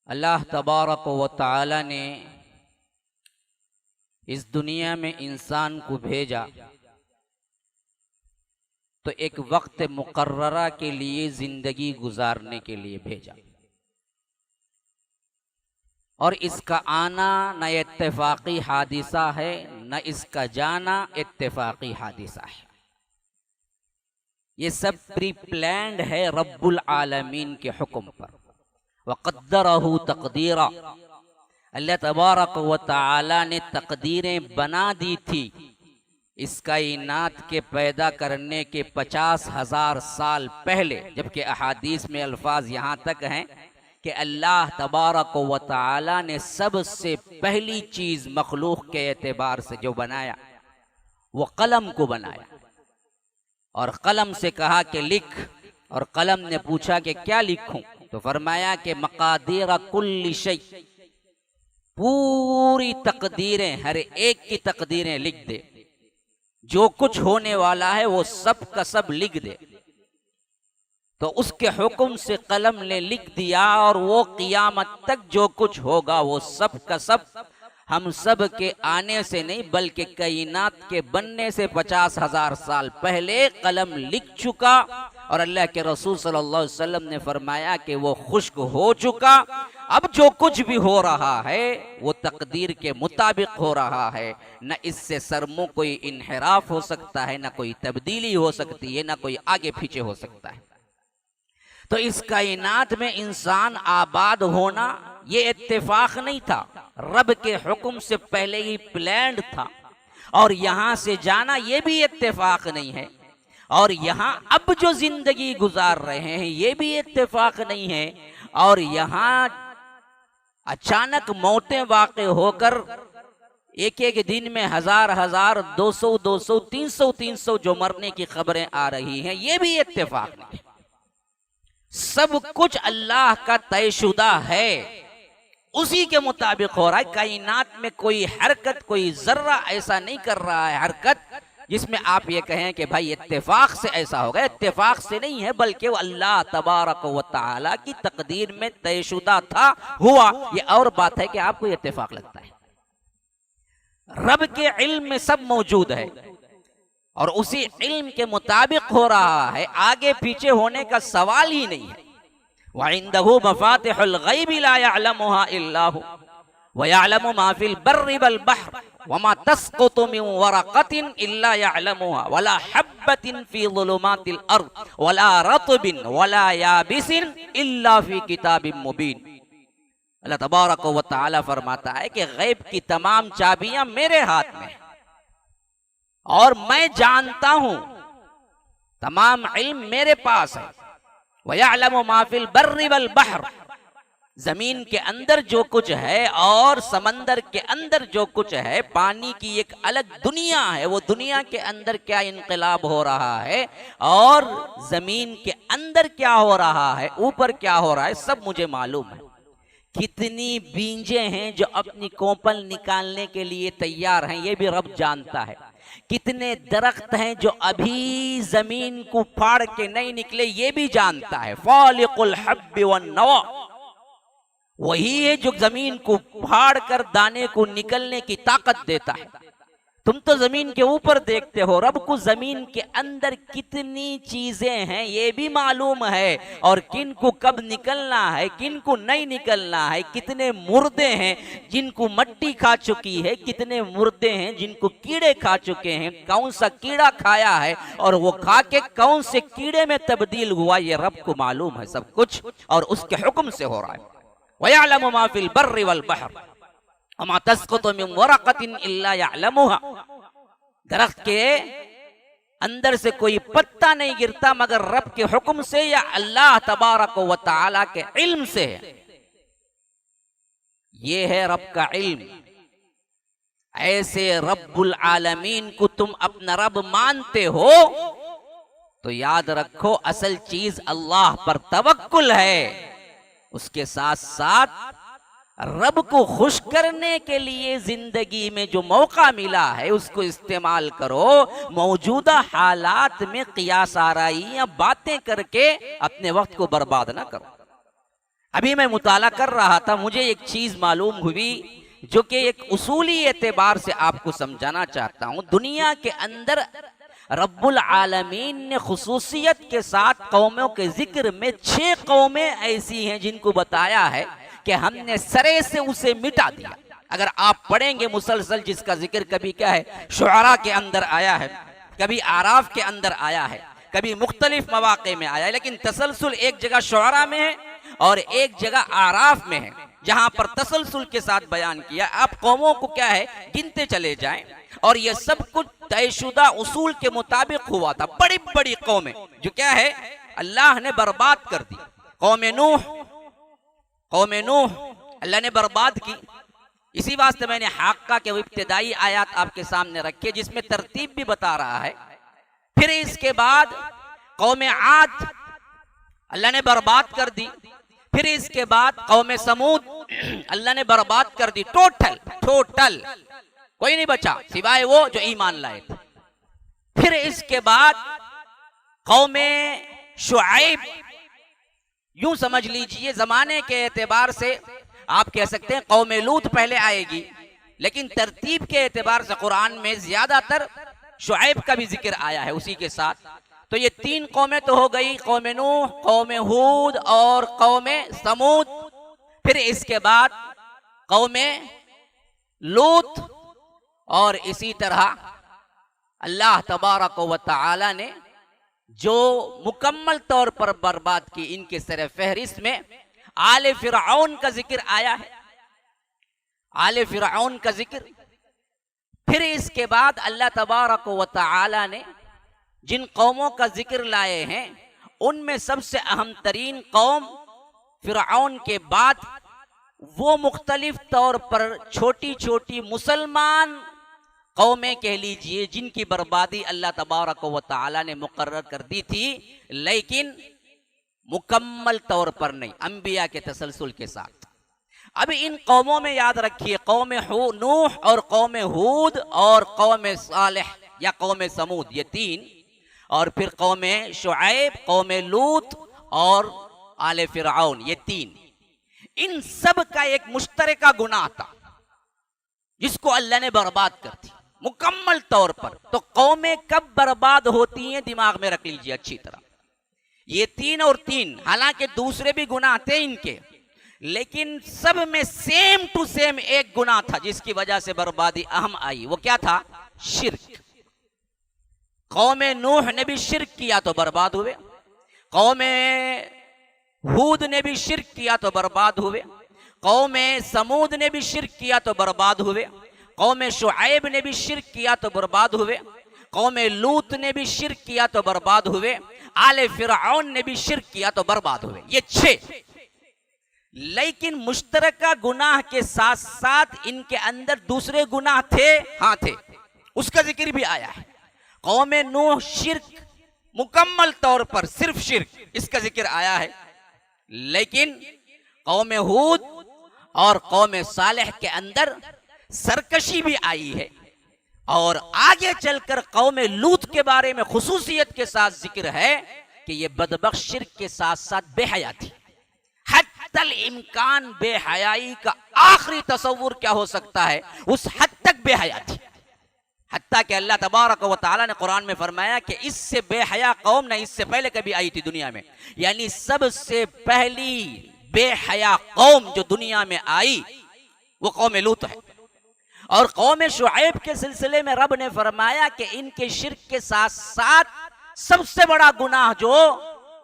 अल्लाह तबारक व तआला ने इस दुनिया में इंसान को भेजा तो एक वक्त मुकर्ररा के लिए जिंदगी गुजारने के लिए भेजा, और इसका आना न इत्तेफाकी हादिसा है न इसका जाना इत्तेफाकी हादिसा है। ये सब प्री प्लान्ड है रब्बुल आलमीन के हुक्म पर। वक़द्दरहु तक़दीरा, अल्लाह तबारक व तआला ने तकदीरें बना दी थी इस कायनात के पैदा करने के 50,000 साल पहले, जबकि अहादीस में अल्फाज यहाँ तक हैं कि अल्लाह तबारक व तआला ने सबसे पहली चीज़ मखलूक के एतबार से जो बनाया वो कलम को बनाया, और कलम से कहा कि लिख, और कलम ने पूछा कि क्या लिखूं, तो फरमाया कि मकादीर कुल्ली शै, पूरी तकदीरें, हर एक की तकदीरें लिख दे, जो कुछ होने वाला है वो सब का सब लिख दे। तो उसके हुक्म से कलम ने लिख दिया, और वो क़ियामत तक जो कुछ होगा वो सब का सब हम सब के आने से नहीं बल्कि कायनात के बनने से 50,000 साल पहले कलम लिख चुका। और अल्लाह के रसूल सल्लल्लाहु अलैहि वसल्लम ने फरमाया कि वो खुश्क हो चुका, अब जो कुछ भी हो रहा है वो तकदीर के मुताबिक हो रहा है, न इससे सरमो कोई इन्हिराफ हो सकता है, न कोई तब्दीली हो सकती है, न कोई आगे पीछे हो सकता है। तो इस कायनात में इंसान आबाद होना ये इत्तेफाक नहीं था, रब के हुक्म से पहले ही प्लान्ड था, और यहाँ से जाना ये भी इत्तेफाक नहीं है, और यहाँ अब जो जिंदगी गुजार रहे हैं ये भी इत्तेफाक नहीं है, और यहाँ अचानक मौतें वाक़ होकर एक एक दिन में हजार हजार 200 200 300 300 जो मरने की खबरें आ रही हैं ये भी इत्तेफाक नहीं। सब कुछ अल्लाह का तयशुदा है, उसी के मुताबिक हो रहा है। कायनात में कोई हरकत, कोई जर्रा ऐसा नहीं कर रहा है हरकत जिसमें आप ये कहें कि भाई इत्तेफाक से ऐसा होगा। इत्तेफाक से नहीं है, बल्कि वो अल्लाह तबारक व तआला की तकदीर में तयशुदा था, हुआ। ये और बात है कि आपको इत्तेफाक लगता है, रब के इल्म में सब मौजूद है और उसी इल्म के मुताबिक हो रहा है, आगे पीछे होने का सवाल ही नहीं है। व इंदहु मफातिहुल गैबि ला यअलमुहा इल्ला हु व यअलमु मा फिल बर्रि वल बहर व मा तस्कुतु मिन वरक़तिन इल्ला यअलमुहा वला हब्बतिन फी ज़ुलुमातिल अर्द वला रत्बिन वला याबिसिन इल्ला फी किताबिम मुबीन। अल्लाह तबारक व तआला फरमाता है कि गैब की तमाम चाबियां मेरे हाथ में है और मैं जानता हूं, तमाम इल्म मेरे पास है। वयअलमु मा फिल बर्रि वल बहर, जमीन के अंदर जो कुछ है और समंदर के अंदर जो कुछ है, पानी की एक अलग दुनिया है, वो दुनिया के अंदर क्या इनकलाब हो रहा है और जमीन के अंदर क्या हो रहा है, ऊपर क्या हो रहा है, सब मुझे मालूम है। कितनी बींजे हैं जो अपनी कोपल निकालने के लिए तैयार हैं, ये भी रब जानता है। कितने दरख्त हैं जो अभी जमीन को फाड़ के नहीं निकले, ये भी जानता है। फालिकुल हब्बि वन नवा, वही है जो जमीन को फाड़ कर दाने को निकलने की ताकत देता है। तुम तो जमीन के ऊपर देखते हो, रब को जमीन के अंदर कितनी चीजें हैं ये भी मालूम है, और किन को कब निकलना है, किन को नहीं निकलना है। कितने मुर्दे हैं जिनको मट्टी खा चुकी है, कितने मुर्दे हैं जिनको कीड़े खा चुके हैं, कौन सा कीड़ा खाया है और वो खा के कौन से कीड़े में तब्दील हुआ, ये रब को मालूम है सब कुछ, और उसके हुक्म से हो रहा है। वयअलमु मा फिल बर्रि वल बहर वमा तस्कुतु मिन वरक़तिन इल्ला यअलमुहा, दरख्त के अंदर से कोई पत्ता नहीं गिरता मगर रब के हुक्म से या अल्लाह तबारक व तआला के इल्म से। ये है रब का इल्म। ऐसे रब्बुल आलमीन को तुम अपना रब मानते हो तो याद रखो असल चीज अल्लाह पर तवक्कुल है। उसके साथ साथ रब को खुश करने के लिए जिंदगी में जो मौका मिला है उसको इस्तेमाल करो। मौजूदा हालात में कियास आराई या बातें करके अपने वक्त को बर्बाद ना करो। अभी मैं मुताला कर रहा था, मुझे एक चीज मालूम हुई जो कि एक उसूली एतबार से आपको समझाना चाहता हूं। दुनिया के अंदर रब्बुल आलमीन ने खुसूसियत के साथ कौमों के जिक्र में 6 कौमें ऐसी हैं जिनको बताया है कि हमने सरे से उसे मिटा दिया। अगर आप पढ़ेंगे मुसलसल, जिसका जिक्र कभी क्या है शुआरा के अंदर आया है, कभी आराफ के अंदर आया है, कभी मुख्तलिफ मवाक़े में आया है, लेकिन तसलसल एक जगह शुआरा में है और एक जगह आराफ में है, जहां पर तसलसल के साथ बयान किया। आप कौमों को क्या है गिनते चले जाएं, और ये सब कुछ तयशुदा उसूल के मुताबिक हुआ था। बड़ी बड़ी कौमें जो क्या है अल्लाह ने बर्बाद कर दी। कौम नूह अल्लाह ने बर्बाद की। इसी वास्ते मैंने हाक्का के इब्तिदाई आयात आपके सामने रखे, जिसमें तरतीब भी बता रहा है। फिर इसके बाद कौम आद अल्लाह ने बर्बाद कर दी। फिर इसके बाद कौम समूद अल्लाह ने बर्बाद कर दी। टोटल कोई नहीं बचा सिवाय वो जो ईमान लाए थे। फिर इसके बाद कौम शुआइब, यूं समझ लीजिए जमाने के एतबार से आप कह सकते हैं कौम लूत पहले आएगी, लेकिन तरतीब के एतबार से कुरान में ज्यादातर शुआइब का भी जिक्र आया है उसी के साथ। तो ये 3 कौमें तो हो गई, कौम नूह, कौम हूद और कौम समूद। फिर इसके बाद कौम लूत, और इसी तरह अल्लाह तबारक व तआला ने जो मुकम्मल तौर पर बर्बाद की, इनके सर फहरिस्त में आले फिरऔन का जिक्र आया है, आले फिरऔन का जिक्र। फिर इसके बाद अल्लाह तबारक व तआला ने जिन कौमों का जिक्र लाए हैं, उनमें सबसे अहम तरीन कौम फिरऔन के बाद वो मुख्तलिफ तौर पर छोटी छोटी मुसलमान कौमें कह लीजिए, जिनकी बर्बादी अल्लाह तबारक व तआला ने मुकर्रर कर दी थी, लेकिन मुकम्मल तौर पर नहीं, अंबिया के तसलसल के साथ। अब इन कौमों में याद रखिए कौम नूह और कौम हूद और कौम सालेह या कौम समूद, ये 3, और फिर कौम शुआइब, कौम लूत और आले फिरऔन, ये 3। इन सब का एक मुश्तरका गुनाह था जिसको अल्लाह ने बर्बाद कर दी मुकम्मल तौर पर। तो कौमें कब बर्बाद होती हैं दिमाग में रख लीजिए अच्छी तरह। ये 3 और 3, हालांकि दूसरे भी गुनाह थे इनके, लेकिन सब में सेम टू सेम एक गुनाह था जिसकी वजह से बर्बादी अहम आई। वो क्या था? शिर्क। कौम नूह ने भी शिर्क किया तो बर्बाद हुए, कौम हूद ने भी शिर्क किया तो बर्बाद हुए, कौम समूद ने भी शिर्क किया तो बर्बाद हुए, कौम शुआइब ने भी शिर्क किया तो बर्बाद हुए, कौम लूत ने भी शिर्क किया तो बर्बाद हुए, आले फिरऔन ने भी शिर्क किया तो बर्बाद हुए। ये 6। लेकिन मुश्तरका गुनाह के साथ साथ इनके अंदर दूसरे गुनाह थे, हाँ थे, उसका जिक्र भी आया है। कौम नूह शिर्क मुकम्मल तौर पर सिर्फ शिर्क, इसका जिक्र आया है। लेकिन कौम हूद और कौम सालेह के अंदर सरकशी भी आई है, और आगे चलकर कौम लूत के बारे में खुसूसियत के साथ जिक्र है कि ये बदबख्श शिर्क के साथ साथ बेहया थी। हत्तल इम्कान बेहयाई का आखिरी तसव्वुर क्या हो सकता है, उस हद तक बेहया थी। हत्ता कि अल्लाह तबारक व तआला ने कुरान में फरमाया कि इससे बेहया कौम न इससे पहले कभी आई थी दुनिया में, यानी सबसे पहली बेहया कौम जो दुनिया में आई वो कौम लूत है। और कौम शुआइब के सिलसिले में रब ने फरमाया कि इनके शिर्क के साथ साथ सबसे बड़ा गुनाह जो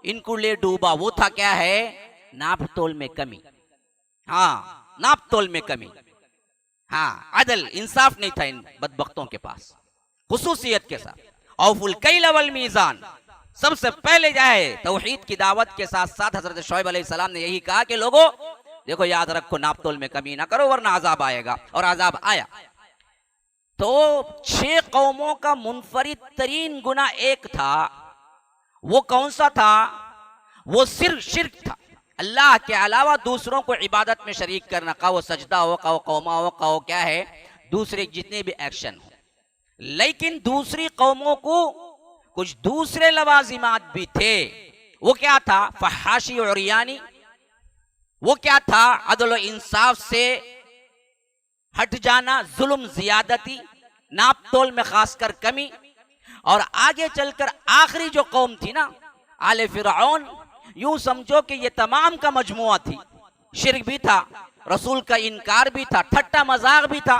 इनको ले डूबा वो था क्या है? नाप तोल में कमी। हाँ, नाप तोल में कमी। हाँ, अदल इंसाफ नहीं था इन बदबख्तों के पास, खुसूसियत के साथ। औफुल कैल वल मीज़ान, सबसे पहले जाए तौहीद की दावत के साथ साथ हजरत शुआइब अलैहिस्सलाम ने यही कहा कि लोगों देखो याद रखो, नाप तोल में कमी ना करो वरना अजाब आएगा, और अजाब आया। तो 6 कौमों का मुनफरिद तरीन गुनाह एक था, वो कौन सा था? वो सिर्फ शिर्क था, अल्लाह के अलावा दूसरों को इबादत में शरीक करना, का वो सजदा हो, का वो कौमा हो, का वो क्या है दूसरे जितने भी एक्शन हो। लेकिन दूसरी कौमों को कुछ दूसरे लवाजिमात भी थे। वो क्या था? फहाशी और यानी, वो क्या था? अदल इंसाफ से हट जाना, जुल्म जियादती, नाप तोल में खासकर कमी। और आगे चलकर आखिरी जो कौम थी ना, आले फिरऔन, यूं समझो कि ये तमाम का मजमुआ थी। शिर्क भी था, रसूल का इनकार भी था, ठट्टा मजाक भी था,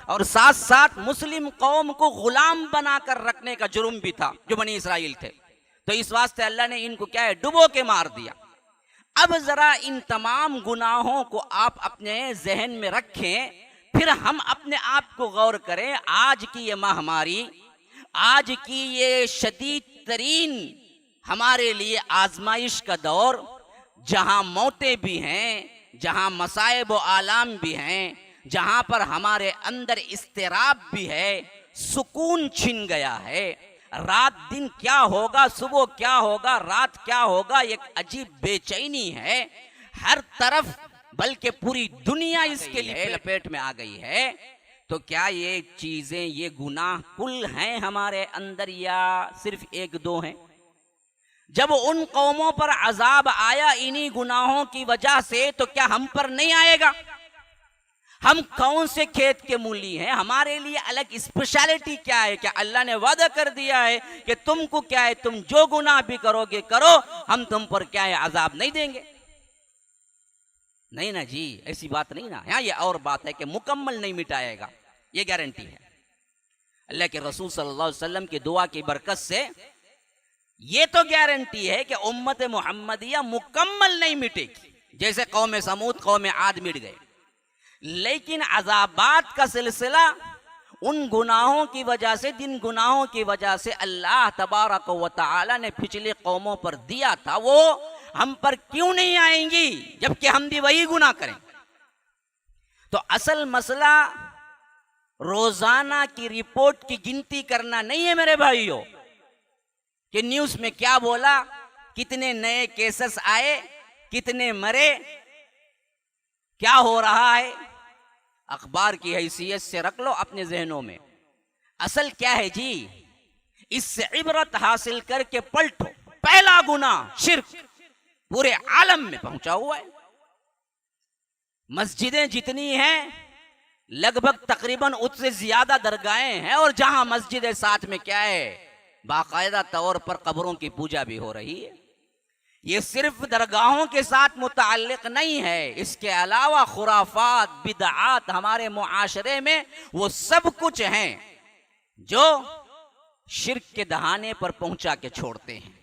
और साथ साथ मुस्लिम कौम को गुलाम बनाकर रखने का जुर्म भी था जो बनी इसराइल थे। तो इस वास्ते अल्लाह ने इनको क्या है, डुबो के मार दिया। अब जरा इन तमाम गुनाहों को आप अपने जहन में रखें, फिर हम अपने आप को गौर करें। आज की ये महामारी, आज की ये शदीद तरीन हमारे लिए आजमाइश का दौर, जहां मौतें भी हैं, जहां मसाइब व आलाम भी हैं, जहां पर हमारे अंदर इस्तिराब भी है, सुकून छिन गया है। रात दिन क्या होगा, सुबह क्या होगा, रात क्या होगा, एक अजीब बेचैनी है हर तरफ, बल्कि पूरी दुनिया इसके लिए लपेट में आ गई है। तो क्या ये चीजें, ये गुनाह कुल हैं हमारे अंदर या सिर्फ एक दो हैं? जब उन कौमों पर अजाब आया इन्हीं गुनाहों की वजह से, तो क्या हम पर नहीं आएगा? हम कौन से खेत के मूली हैं? हमारे लिए अलग स्पेशलिटी क्या है? क्या अल्लाह ने वादा कर दिया है कि तुमको क्या है, तुम जो गुनाह भी करोगे करो, हम तुम पर क्या है, अजाब नहीं देंगे? नहीं ना जी, ऐसी बात नहीं ना। यहाँ ये और बात है कि मुकम्मल नहीं मिटाएगा, ये गारंटी है। अल्लाह के रसूल सल्लल्लाहु अलैहि वसल्लम की दुआ की बरकत से ये तो गारंटी है कि उम्मत मुहम्मदिया मुकम्मल नहीं मिटेगी, जैसे कौम समूद, कौम आद मिट गए। लेकिन अजाबात का सिलसिला उन गुनाहों की वजह से, जिन गुनाहों की वजह से अल्लाह तबारक व तआला ने पिछले कौमों पर दिया था, वो हम पर क्यों नहीं आएंगी जबकि हम भी वही गुनाह करें? तो असल मसला रोजाना की रिपोर्ट की गिनती करना नहीं है मेरे भाइयों, कि न्यूज में क्या बोला, कितने नए केसेस आए, कितने मरे, क्या हो रहा है। अखबार की हैसियत से रख लो अपने जहनों में। असल क्या है जी, इससे इबरत हासिल करके पलटो। पहला गुनाह शिर्क पूरे आलम में पहुंचा हुआ है। मस्जिदें जितनी हैं, लगभग तकरीबन उससे ज्यादा दरगाहें हैं, और जहां मस्जिद है साथ में क्या है, बाकायदा तौर पर कब्रों की पूजा भी हो रही है। ये सिर्फ दरगाहों के साथ मुताल्लिक नहीं है, इसके अलावा खुराफात, बिदआत हमारे मुआशरे में वो सब कुछ हैं जो शिर्क के दहाने पर पहुंचा के छोड़ते हैं।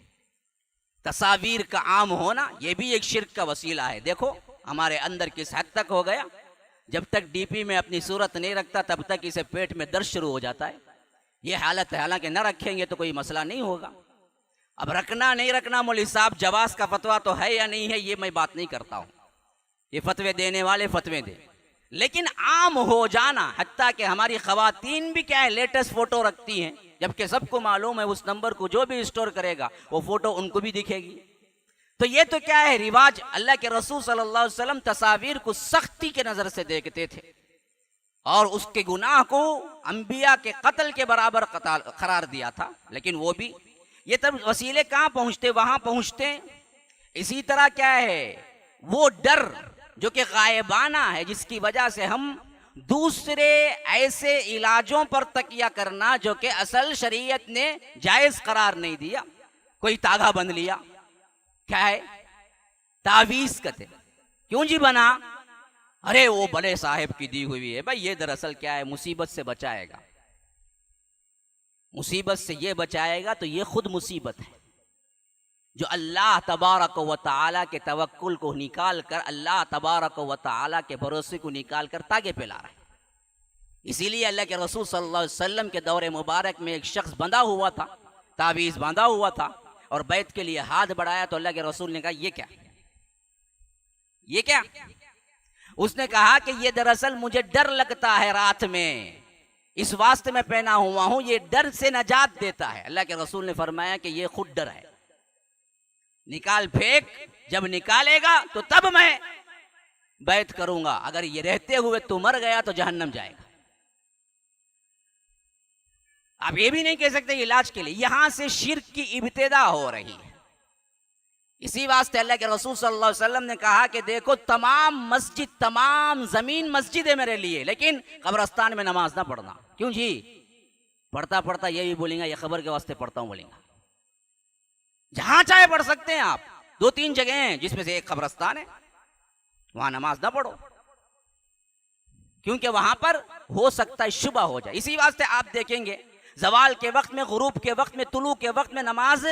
तस्वीर का आम होना ये भी एक शिर्क का वसीला है। देखो हमारे अंदर किस हद तक हो गया, जब तक डीपी में अपनी सूरत नहीं रखता तब तक इसे पेट में दर्द शुरू हो जाता है। ये हालत है, हालांकि न रखेंगे तो कोई मसला नहीं होगा। अब रखना नहीं रखना मौलवी साहब, जवाज का फतवा तो है या नहीं है, ये मैं बात नहीं करता हूं, ये फतवे देने वाले फतवे दे। लेकिन आम हो जाना, हत्ता कि हमारी खवातीन भी क्या है, लेटेस्ट फोटो रखती हैं, जबकि सबको मालूम है उस नंबर को जो भी स्टोर करेगा वो फोटो उनको भी दिखेगी। तो ये तो क्या है, रिवाज। अल्लाह के रसूल सल्लल्लाहु अलैहि वसल्लम तस्वीर को सख्ती के नजर से देखते थे और उसके गुनाह को अंबिया के कत्ल के बराबर करार दिया था। लेकिन वो भी, ये तब वसीले कहाँ पहुंचते, वहां पहुंचते। इसी तरह क्या है, वो डर जो कि गायबाना है, जिसकी वजह से हम दूसरे ऐसे इलाजों पर तकिया करना जो कि असल शरीयत ने जायज करार नहीं दिया। कोई तागा बंध लिया, क्या है, तावीज कहते, क्यों जी बना, अरे वो बड़े साहब की दी हुई है। भाई ये दरअसल क्या है, मुसीबत से बचाएगा, मुसीबत से ये बचाएगा, तो ये खुद मुसीबत है जो अल्लाह तबारक व तआला के तवक्कुल को निकाल कर, अल्लाह तबारक व तआला के भरोसे को निकाल कर तागे पे ला रहा है। इसीलिए अल्लाह के रसूल सल्लल्लाहु अलैहि वसल्लम के दौरे मुबारक में एक शख्स बंधा हुआ था, तावीज बांधा हुआ था, और बैत के लिए हाथ बढ़ाया तो अल्लाह के रसूल ने कहा ये क्या, ये क्या? उसने कहा कि ये दरअसल मुझे डर लगता है रात में, इस वास्ते में पहना हुआ हूं, ये डर से नजात देता है। अल्लाह के रसूल ने फरमाया कि ये खुद डर है, निकाल फेंक, जब निकालेगा तो तब मैं बैत करूंगा, अगर ये रहते हुए तू मर गया तो जहन्नम जाएगा। आप ये भी नहीं कह सकते इलाज के लिए। यहां से शिर्क की इब्तिदा हो रही है। इसी वास्ते अल्लाह के रसूल सल्लल्लाहु अलैहि वसल्लम ने कहा कि देखो तमाम मस्जिद, तमाम जमीन मस्जिद है मेरे लिए, लेकिन कब्रस्तान में नमाज ना पढ़ना। क्यों जी? पढ़ता पढ़ता ये भी बोलेंगे ये खबर के वास्ते पढ़ता हूं बोलेंगे। जहां चाहे पढ़ सकते हैं आप, 2-3 जगह हैं जिसमें से एक कब्रस्तान है, वहां नमाज ना पढ़ो, क्योंकि वहां पर हो सकता है शुबह हो जाए। इसी वास्ते आप देखेंगे जवाल के वक्त में, गुरूब के वक्त में, तुलू के वक्त में नमाज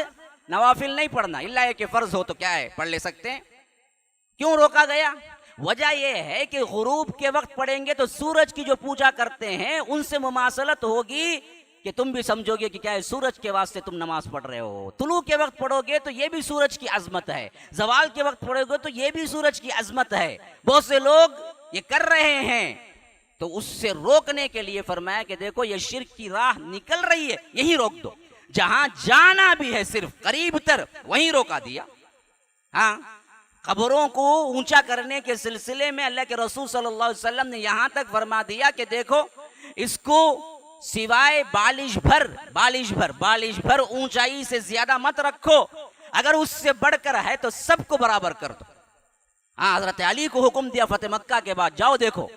नवाफिल नहीं पढ़ना, इल्ला है कि फर्ज हो तो क्या है पढ़ ले सकते हैं। क्यों रोका गया? वजह यह है कि गुरूब के वक्त पढ़ेंगे तो सूरज की जो पूजा करते हैं उनसे मुमासलत होगी कि तुम भी समझोगे कि क्या है सूरज के वास्ते तुम नमाज पढ़ रहे हो। तुलू के वक्त पढ़ोगे तो ये भी सूरज की अजमत है, जवाल के वक्त पढ़ोगे तो ये भी सूरज की अजमत है। बहुत से लोग ये कर रहे हैं, तो उससे रोकने के लिए फरमाया कि देखो ये शिर्क की राह निकल रही है, यहीं रोक दो। जहां जाना भी है सिर्फ करीब तर, वहीं रोका दिया। हाँ, कब्रों को ऊंचा करने के सिलसिले में अल्लाह के रसूल सल्लल्लाहु अलैहि वसल्लम ने यहां तक फरमा दिया कि देखो इसको सिवाय बालिश भर ऊंचाई से ज्यादा मत रखो, अगर उससे बढ़कर है तो सबको बराबर कर दो। हाँ, हजरत अली को हुक्म दिया फतेह मक्का के बाद, जाओ देखो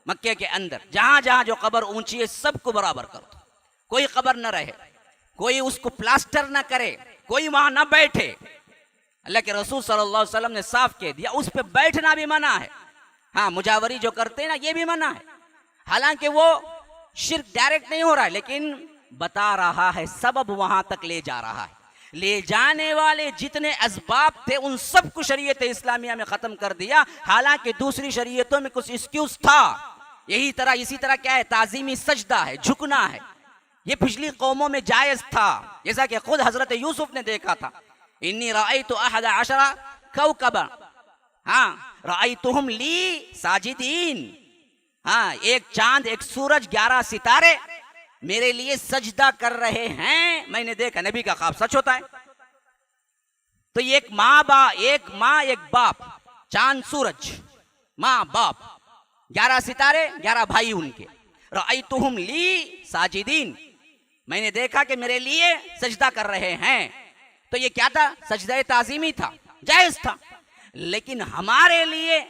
मक्के के अंदर जहां जहां जो कब्र ऊंची है सबको बराबर कर दो, कोई कब्र न रहे, कोई उसको प्लास्टर न करे, कोई वहां न बैठे। अल्लाह के रसूल सल्लल्लाहु अलैहि वसल्लम ने साफ कह दिया उस पे बैठना भी मना है। हाँ, मुजावरी जो करते हैं ना ये भी मना है। हालांकि वो शिर्क डायरेक्ट नहीं हो रहा है, लेकिन बता रहा है सबब वहां तक ले जा रहा है। ले जाने वाले जितने असबाब थे उन सबको शरीयत इस्लामिया में खत्म कर दिया। हालांकि दूसरी शरीयतों में कुछ एक्सक्यूज था। इसी तरह क्या है, ताजीमी सजदा है, झुकना है, ये पिछली कौमों में जायज था। जैसा कि खुद हजरत यूसुफ ने देखा था, इन्नी राअयतु अहद अशरा कौकबा, हाँ राअयतुहुम ली साजिदीन, हाँ एक चांद, एक सूरज, 11 सितारे मेरे लिए सजदा कर रहे हैं, मैंने देखा। नबी का ख्वाब सच होता है। तो एक माँ एक बाप, चांद सूरज, माँ बाप, 11 सितारे, 11 भाई उनके। राअयतुहुम ली साजिदीन, मैंने देखा कि मेरे लिए सजदा कर रहे हैं। तो ये क्या था? सजदा ताजीमी था, जायज था। लेकिन हमारे लिए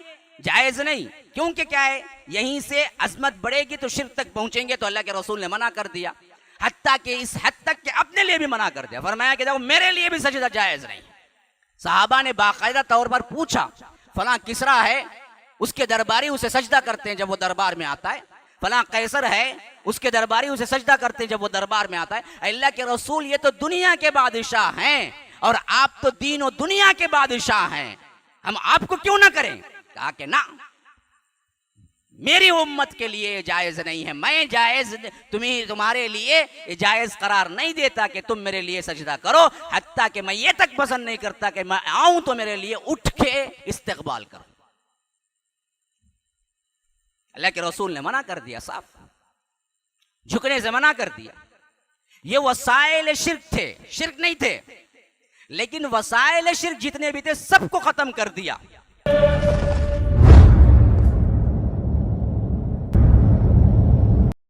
जायज नहीं, क्योंकि क्या है, यहीं से अजमत बढ़ेगी तो शिर्क तक पहुंचेंगे, तो अल्लाह के रसूल ने मना कर दिया। हत्ता कि इस हद तक कि अपने लिए भी मना कर दिया, फरमाया कि देखो मेरे लिए भी सजदा जायज नहीं। सहाबा ने बाकायदा तौर पर पूछा, फलां किसरा है उसके दरबारी उसे सजदा करते हैं जब वो दरबार में आता है, फलां कैसर है उसके दरबारी उसे सजदा करते हैं जब वो दरबार में आता है। अल्लाह के रसूल ये तो दुनिया के बादशाह हैं और आप तो दीन और दुनिया के बादशाह हैं, हम आपको क्यों ना करें? कहा कि ना, मेरी उम्मत के लिए जायज नहीं है, मैं जायज तुम्हारे लिए जायज करार नहीं देता कि तुम मेरे लिए सजदा करो। हत्ता कि मैं ये तक पसंद नहीं करता कि मैं आऊं तो मेरे लिए उठ के इस्तकबाल करो। अल्लाह के रसूल ने मना कर दिया, साफ झुकने से मना कर दिया। ये वसाइल शिर्क थे, शिर्क नहीं थे, लेकिन वसाइल शिर्क जितने भी थे सबको खत्म कर दिया।